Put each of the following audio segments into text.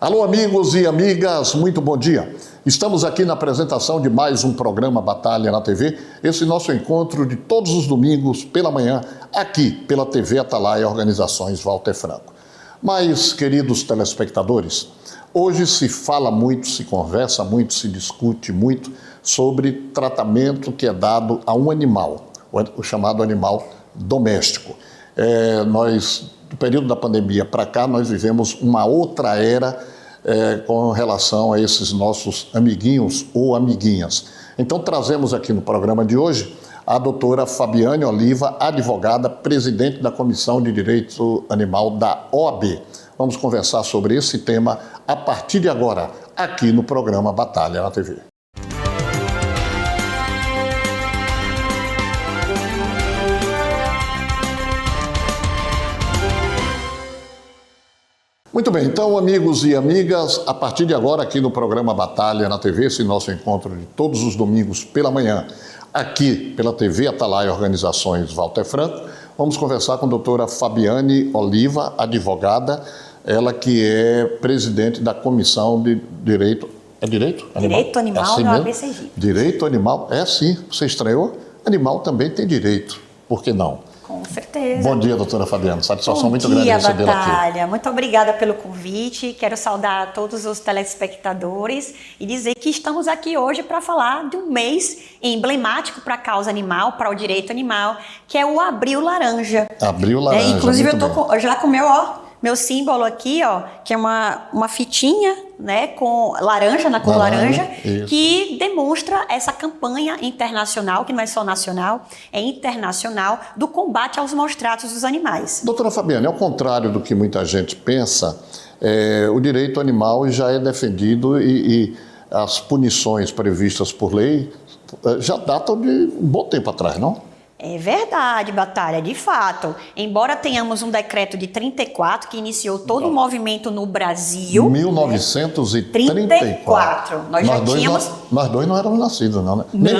Alô, amigos e amigas, muito bom dia. Estamos aqui na apresentação de mais um programa Batalha na TV, esse nosso encontro de todos os domingos pela manhã, aqui pela TV Atalaia Organizações Walter Franco. Mas, queridos telespectadores, hoje se fala muito, se conversa muito, se discute muito sobre tratamento que é dado a um animal, o chamado animal doméstico. Do período da pandemia para cá, nós vivemos uma outra era com relação a esses nossos amiguinhos ou amiguinhas. Então, trazemos aqui no programa de hoje a doutora Fabiane Oliva, advogada, presidente da Comissão de Direito Animal da OAB. Vamos conversar sobre esse tema a partir de agora, aqui no programa Batalha na TV. Muito bem, então, amigos e amigas, a partir de agora, aqui no programa Batalha na TV, esse nosso encontro de todos os domingos pela manhã, aqui pela TV Atalaia Organizações Walter Franco, vamos conversar com a doutora Fabiane Oliva, advogada, ela que é presidente da Comissão de Direito... É Direito Animal? Direito Animal assim da mesmo? OAB Sergipe. Direito Animal, sim, você estranhou? Animal também tem direito, por que não? Com certeza. Bom dia, doutora Fabiane. Satisfação muito grande recebê-la aqui. Batalha. Muito obrigada pelo convite. Quero saudar todos os telespectadores e dizer que estamos aqui hoje para falar de um mês emblemático para a causa animal, para o direito animal, que é o Abril Laranja. Abril Laranja. Inclusive, eu já com meu símbolo aqui, que é uma fitinha, né, com laranja, na cor laranja, que demonstra essa campanha internacional, que não é só nacional, é internacional, do combate aos maus-tratos dos animais. Doutora Fabiane, ao contrário do que muita gente pensa, o direito animal já é defendido e as punições previstas por lei já datam de um bom tempo atrás, não? É verdade, Batalha, de fato. Embora tenhamos um decreto de 34 que iniciou todo o movimento no Brasil. 1934. Né? Nós dois não éramos nascidos, não, né? Nem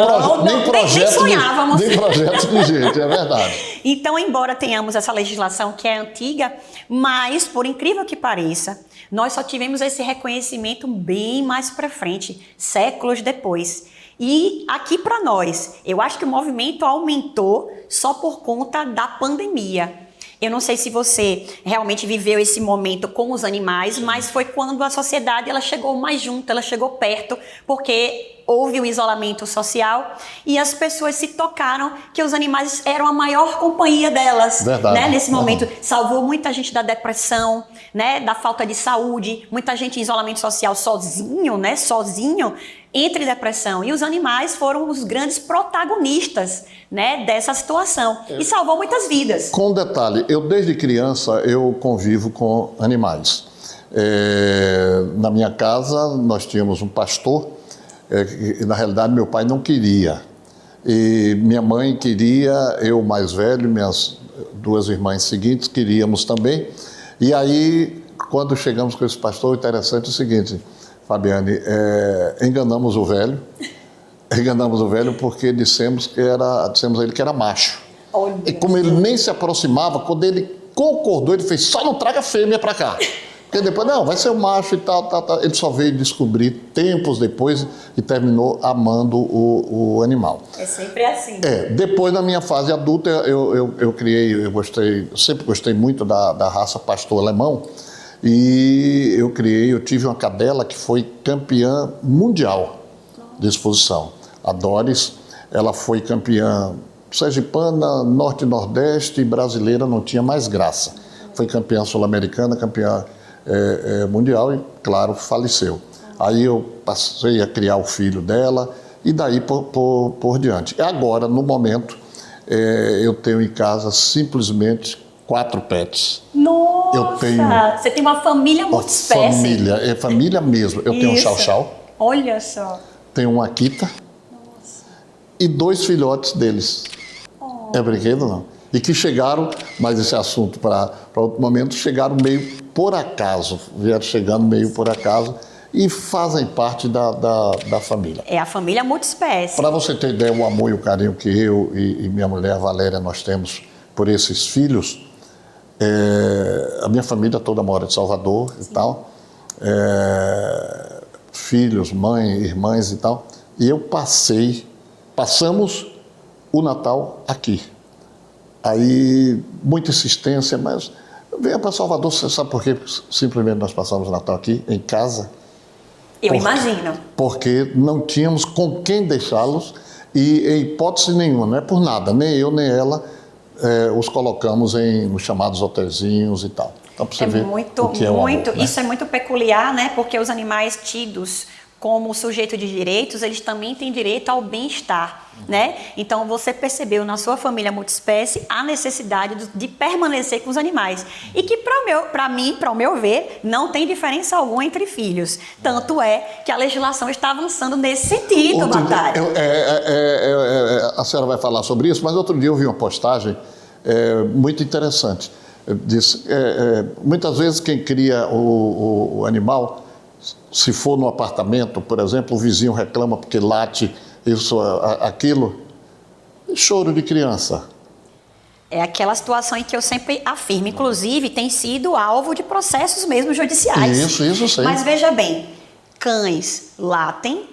sonhávamos. Nem projeto de gente, é verdade. Então, embora tenhamos essa legislação que é antiga, mas, por incrível que pareça, nós só tivemos esse reconhecimento bem mais para frente, séculos depois. E aqui para nós, eu acho que o movimento aumentou só por conta da pandemia. Eu não sei se você realmente viveu esse momento com os animais, mas foi quando a sociedade ela chegou mais junto, ela chegou perto, porque houve o isolamento social e as pessoas se tocaram que os animais eram a maior companhia delas. Verdade. Né? Nesse momento, salvou muita gente da depressão, né? Da falta de saúde, muita gente em isolamento social sozinho, né? Sozinho, entre depressão. E os animais foram os grandes protagonistas, né, dessa situação. E salvou muitas vidas. Com detalhe, eu desde criança eu convivo com animais. Na minha casa nós tínhamos um pastor, que na realidade meu pai não queria. E minha mãe queria, eu mais velho, minhas duas irmãs seguintes queríamos também. E aí, quando chegamos com esse pastor, interessante é o seguinte... Fabiane, enganamos o velho porque dissemos a ele que era macho. Olha, e como ele nem se aproximava, quando ele concordou, ele fez, só não traga fêmea para cá. Porque depois, não, vai ser o macho e tal. Ele só veio descobrir tempos depois e terminou amando o animal. É sempre assim. Depois, na minha fase adulta, eu sempre gostei muito da raça pastor alemão. E eu tive uma cadela que foi campeã mundial de exposição. A Doris, ela foi campeã sergipana, norte e nordeste, e brasileira não tinha mais graça. Foi campeã sul-americana, campeã mundial e, claro, faleceu. Aí eu passei a criar o filho dela e daí por diante. E agora, no momento, eu tenho em casa simplesmente 4 pets. Nossa! Você tem uma família multiespécie. Família mesmo. Eu tenho um chau-chau. Olha só. Tenho um Akita. Nossa. E 2 filhotes deles. É brinquedo, não? E que chegaram, mas esse assunto para outro momento, chegaram meio por acaso. Vieram chegando meio por acaso e fazem parte da família. É a família multiespécie. Para você ter ideia, o amor e o carinho que eu e minha mulher, Valéria, nós temos por esses filhos, a minha família toda mora em Salvador e tal, filhos, mãe, irmãs e tal, e eu passamos o Natal aqui. Aí, muita insistência, mas venha para Salvador, você sabe por quê? Simplesmente nós passamos o Natal aqui, em casa. Eu imagino. Porque não tínhamos com quem deixá-los e, em hipótese nenhuma, não é por nada, nem eu nem ela os colocamos nos chamados hotelzinhos e tal. Então, para você ver o que é o amor, né? Isso é muito peculiar, né? Porque os animais tidos como sujeito de direitos, eles também têm direito ao bem-estar, né? Então, você percebeu na sua família multiespécie a necessidade de permanecer com os animais. E que, para o meu ver, não tem diferença alguma entre filhos. Tanto é que a legislação está avançando nesse sentido, Batalha. A senhora vai falar sobre isso, mas outro dia eu vi uma postagem muito interessante. Disse, muitas vezes quem cria o animal, se for no apartamento, por exemplo, o vizinho reclama porque late isso, aquilo, choro de criança. É aquela situação em que eu sempre afirmo, inclusive tem sido alvo de processos mesmo judiciais. Isso sim. Mas veja bem, cães latem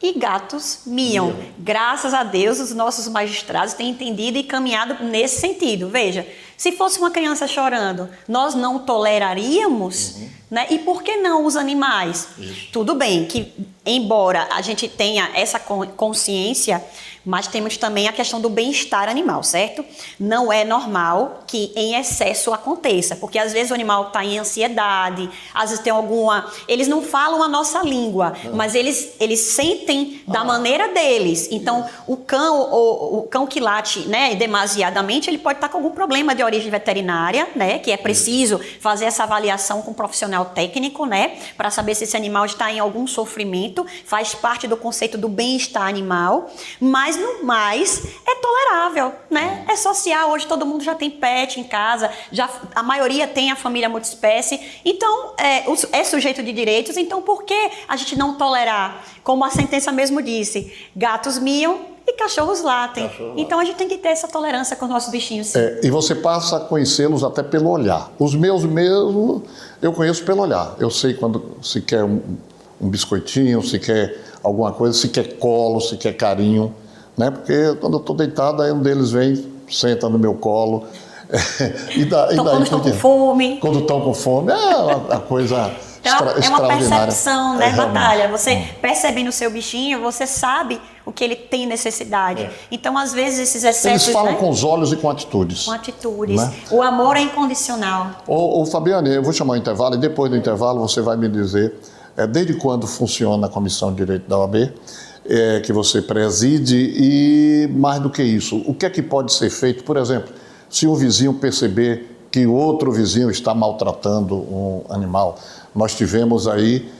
e gatos miam. Graças a Deus, os nossos magistrados têm entendido e caminhado nesse sentido. Veja, se fosse uma criança chorando, nós não toleraríamos, né? E por que não os animais? Isso. Tudo bem que, embora a gente tenha essa consciência, mas temos também a questão do bem-estar animal, certo? Não é normal que em excesso aconteça, porque às vezes o animal está em ansiedade, às vezes tem alguma... Eles não falam a nossa língua, mas eles sentem da maneira deles. Então, o cão que late, né, demasiadamente, ele pode estar com algum problema de origem veterinária, né, que é preciso fazer essa avaliação com um profissional técnico, né, para saber se esse animal está em algum sofrimento, faz parte do conceito do bem-estar animal, mas no mais é tolerável, né? É social, hoje todo mundo já tem pet em casa, a maioria tem a família multiespécie, então é sujeito de direitos, então por que a gente não tolerar? Como a sentença mesmo disse, gatos miam e cachorros latem. Então a gente tem que ter essa tolerância com os nossos bichinhos. E você passa a conhecê-los até pelo olhar. Os meus mesmo, eu conheço pelo olhar. Eu sei quando se quer um biscoitinho, se quer alguma coisa, se quer colo, se quer carinho, né? Porque quando eu estou deitado, aí um deles vem, senta no meu colo. Então, quando estão com fome. Quando estão com fome, é uma coisa extraordinária. É uma percepção, né, Batalha? Você percebendo o seu bichinho, você sabe o que ele tem necessidade. Então, às vezes, esses excessos... Eles falam, né, com os olhos e com atitudes. Com atitudes. Né? O amor é incondicional. Ô Fabiane, eu vou chamar o intervalo e depois do intervalo você vai me dizer desde quando funciona a Comissão de Direito da OAB, que você preside, e mais do que isso, o que é que pode ser feito, por exemplo, se um vizinho perceber que o outro vizinho está maltratando um animal. Nós tivemos aí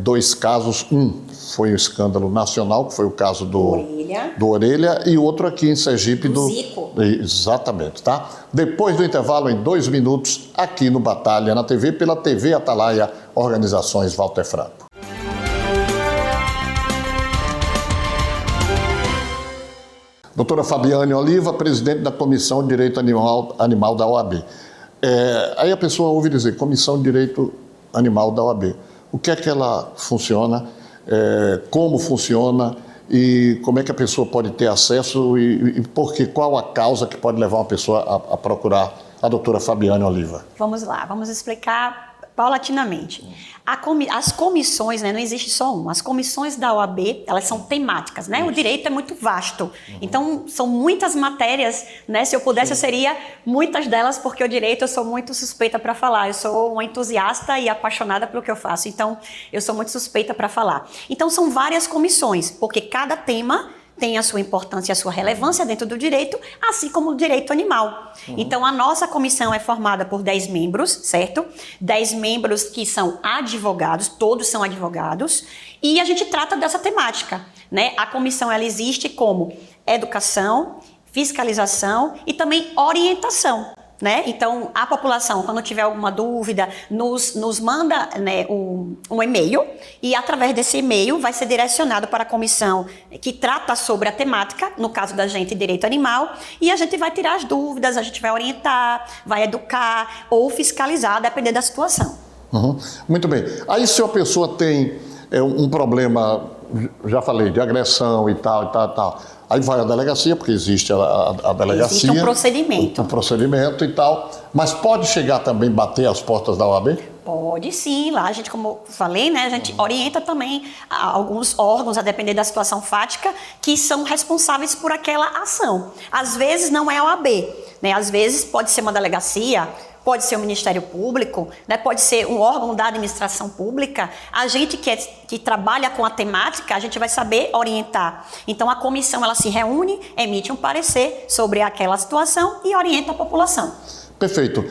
2 casos, um foi um escândalo nacional, que foi o caso do Orelha, e outro aqui em Sergipe do Zico. Exatamente, tá? Depois do intervalo, em 2 minutos, aqui no Batalha na TV, pela TV Atalaia, Organizações Walter Franco. Doutora Fabiane Oliva, presidente da Comissão de Direito Animal da OAB. Aí a pessoa ouve dizer, Comissão de Direito Animal da OAB. O que é que ela funciona, como funciona e como é que a pessoa pode ter acesso e qual a causa que pode levar uma pessoa a procurar a doutora Fabiane Oliva? Vamos lá, vamos explicar paulatinamente. As comissões, né, não existe só uma. As comissões da OAB, elas são temáticas, né? O direito é muito vasto. Então, são muitas matérias, né? Se eu pudesse, eu seria muitas delas, porque o direito eu sou muito suspeita para falar. Eu sou uma entusiasta e apaixonada pelo que eu faço. Então, eu sou muito suspeita para falar. Então, são várias comissões, porque cada tema tem a sua importância e a sua relevância dentro do direito, assim como o direito animal. Então, a nossa comissão é formada por 10 membros, certo? 10 membros que são advogados, todos são advogados, e a gente trata dessa temática, né? A comissão, ela existe como educação, fiscalização e também orientação. Né? Então, a população, quando tiver alguma dúvida, nos manda, né, um e-mail, e através desse e-mail vai ser direcionado para a comissão que trata sobre a temática, no caso da gente, direito animal, e a gente vai tirar as dúvidas, a gente vai orientar, vai educar ou fiscalizar, dependendo da situação. Uhum. Muito bem. Aí se a pessoa tem um problema, já falei, de agressão e tal, aí vai à delegacia, porque existe a delegacia. Existe um procedimento. Um procedimento e tal. Mas pode chegar também bater às portas da OAB? Pode sim, lá a gente, como falei, né, a gente orienta também alguns órgãos, a depender da situação fática, que são responsáveis por aquela ação. Às vezes não é a OAB, né, às vezes pode ser uma delegacia, pode ser o Ministério Público, né, pode ser um órgão da administração pública. A gente que trabalha com a temática, a gente vai saber orientar. Então a comissão ela se reúne, emite um parecer sobre aquela situação e orienta a população. Perfeito.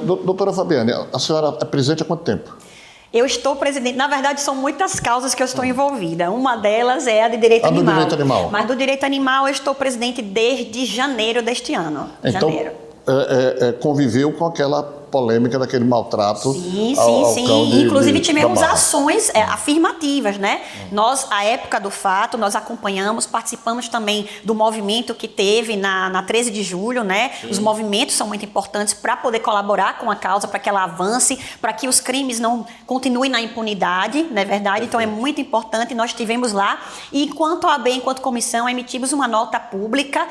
Doutora Fabiane, a senhora é presidente há quanto tempo? Eu estou presidente, na verdade são muitas causas que eu estou envolvida. Uma delas é a de direito animal. Do direito animal. Mas do direito animal eu estou presidente desde janeiro deste ano. Então, janeiro. Conviveu com aquela polêmica daquele maltrato ao cão inclusive tivemos ações afirmativas, né? Nós, à época do fato, nós acompanhamos, participamos também do movimento que teve na 13 de julho, né? Sim. Os movimentos são muito importantes para poder colaborar com a causa, para que ela avance, para que os crimes não continuem na impunidade, não é verdade? Então é muito importante, nós estivemos lá e enquanto OAB, enquanto comissão, emitimos uma nota pública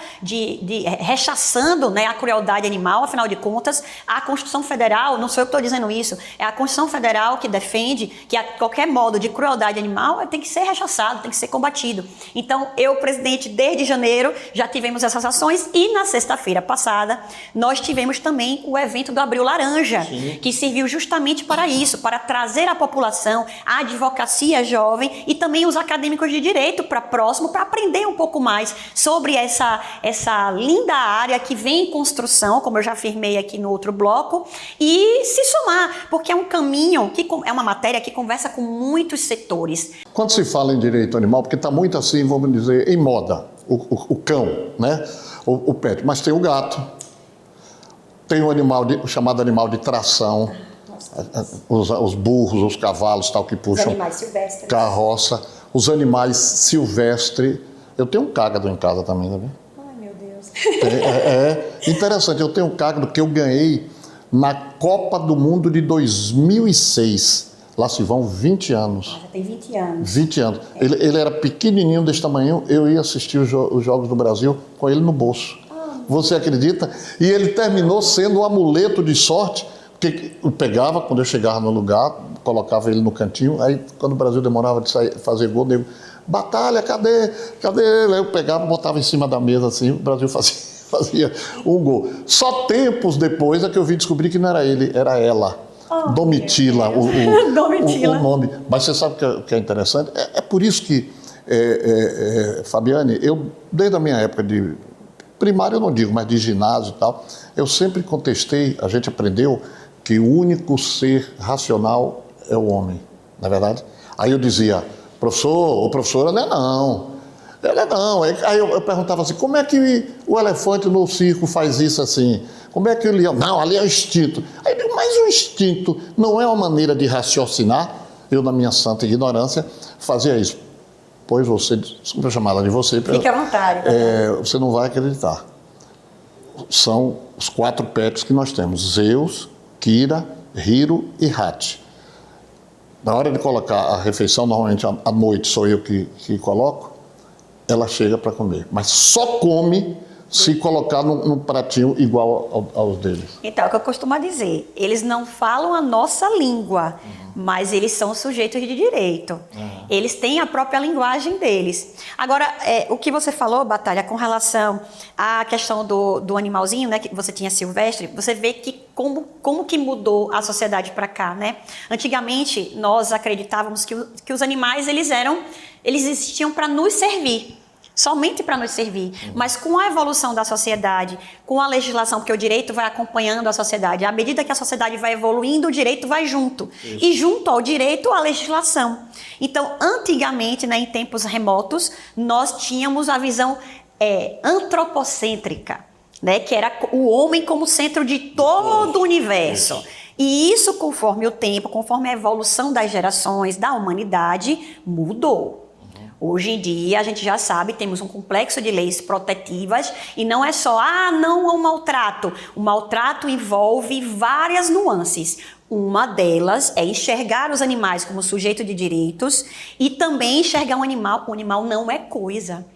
rechaçando, né, a crueldade animal. Afinal de contas, a Constituição Federal, não sou eu que estou dizendo isso, é a Constituição Federal que defende que qualquer modo de crueldade animal tem que ser rechaçado, tem que ser combatido. Então, eu, presidente, desde janeiro, já tivemos essas ações e na sexta-feira passada, nós tivemos também o evento do Abril Laranja, sim, que serviu justamente para isso, para trazer a população, a advocacia jovem e também os acadêmicos de direito para próximo, para aprender um pouco mais sobre essa linda área que vem em construção, como eu já afirmei aqui no outro bloco, e se somar, porque é um caminho, é uma matéria que conversa com muitos setores. Quando se fala em direito animal, porque está muito assim, vamos dizer, em moda, o cão, né? O pet, mas tem o gato, tem o chamado animal de tração, os burros, os cavalos, tal, que puxam, os animais silvestres, carroça, os animais silvestres. Eu tenho um cágado em casa também, tá vendo? Ai, meu Deus. Interessante, eu tenho um cágado que eu ganhei na Copa do Mundo de 2006. Lá se vão 20 anos. Já tem 20 anos. 20 anos. Ele era pequenininho desse tamanho, eu ia assistir os Jogos do Brasil com ele no bolso. Você acredita? E ele terminou sendo um amuleto de sorte, porque eu pegava, quando eu chegava no lugar, colocava ele no cantinho, aí quando o Brasil demorava de fazer gol, eu batalha, cadê ele? Aí eu pegava, botava em cima da mesa assim, o Brasil fazia um gol. Só tempos depois é que eu vim descobrir que não era ele, era ela. Domitila, Domitila. O nome. Mas você sabe o que é interessante? É por isso que, Fabiane, eu, desde a minha época de primário, eu não digo, mas de ginásio e tal, eu sempre contestei, a gente aprendeu que o único ser racional é o homem, não é verdade? Aí eu dizia, professor ou professora, não é não. Ela não. Aí eu perguntava assim, como é que o elefante no circo faz isso assim? Como é que o leão... Não, ali é o instinto. Aí eu digo, mas o instinto não é uma maneira de raciocinar? Eu, na minha santa ignorância, fazia isso. Pois você, desculpa eu chamar ela de você. Fique à vontade. Você não vai acreditar. São os 4 pets que nós temos. Zeus, Kira, Hiro e Hat. Na hora de colocar a refeição, normalmente à noite sou eu que coloco, ela chega para comer. Mas só come se colocar num pratinho igual aos deles. Então, é o que eu costumo dizer. Eles não falam a nossa língua, mas eles são sujeitos de direito. Eles têm a própria linguagem deles. Agora, o que você falou, Batalha, com relação à questão do animalzinho, né, que você tinha silvestre, você vê que como que mudou a sociedade para cá, né? Antigamente, nós acreditávamos que os animais, eles existiam para nos servir. Somente para nos servir, mas com a evolução da sociedade, com a legislação, porque o direito vai acompanhando a sociedade, à medida que a sociedade vai evoluindo, o direito vai junto, isso. E junto ao direito, a legislação. Então, antigamente, né, em tempos remotos, nós tínhamos a visão antropocêntrica, né, que era o homem como centro de todo o universo. Isso. E isso, conforme o tempo, conforme a evolução das gerações, da humanidade, mudou. Hoje em dia, a gente já sabe, temos um complexo de leis protetivas e não é só, não ao maltrato. O maltrato envolve várias nuances. Uma delas é enxergar os animais como sujeito de direitos e também enxergar um animal. O animal não é coisa.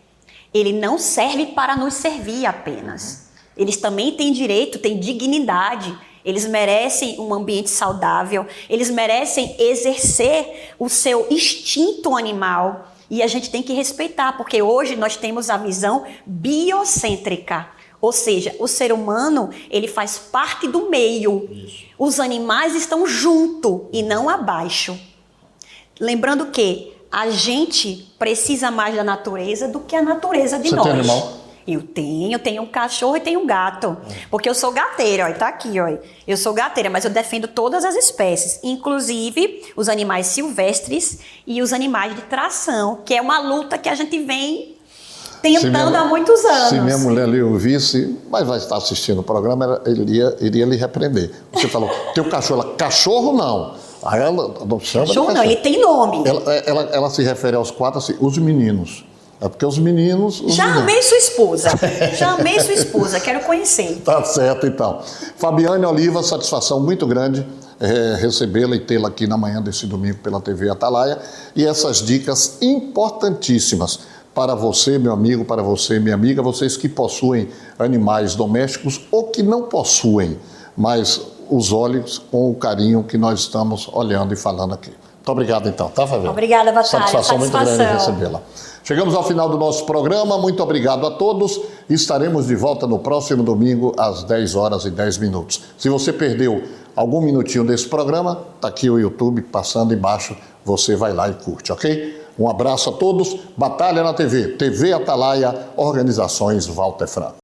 Ele não serve para nos servir apenas. Eles também têm direito, têm dignidade. Eles merecem um ambiente saudável. Eles merecem exercer o seu instinto animal. E a gente tem que respeitar, porque hoje nós temos a visão biocêntrica. Ou seja, o ser humano, ele faz parte do meio. Isso. Os animais estão junto e não abaixo. Lembrando que a gente precisa mais da natureza do que a natureza de nós. Você tem animal? Eu tenho um cachorro e tenho um gato. Porque eu sou gateira, ó, tá aqui, ó. Eu sou gateira, mas eu defendo todas as espécies, inclusive os animais silvestres e os animais de tração, que é uma luta que a gente vem tentando há muitos anos. Se minha mulher lhe ouvisse, mas vai estar assistindo o programa, iria lhe repreender. Você falou, teu cachorro, cachorro não. Aí ela não chama cachorro não, ele tem nome. Ela se refere aos quatro assim, os meninos. É porque os meninos... Amei sua esposa. Já amei sua esposa, quero conhecer. Tá certo, então. Fabiane Oliva, satisfação muito grande recebê-la e tê-la aqui na manhã desse domingo pela TV Atalaia. E essas dicas importantíssimas para você, meu amigo, para você, minha amiga, vocês que possuem animais domésticos ou que não possuem, mas os olhos com o carinho que nós estamos olhando e falando aqui. Muito obrigado, então, tá, Fabiana? Obrigada, Batalha. Satisfação muito grande recebê-la. Chegamos ao final do nosso programa, muito obrigado a todos. Estaremos de volta no próximo domingo às 10 horas e 10 minutos. Se você perdeu algum minutinho desse programa, tá aqui o YouTube passando embaixo, você vai lá e curte, ok? Um abraço a todos, Batalha na TV, TV Atalaia, Organizações Walter Franco.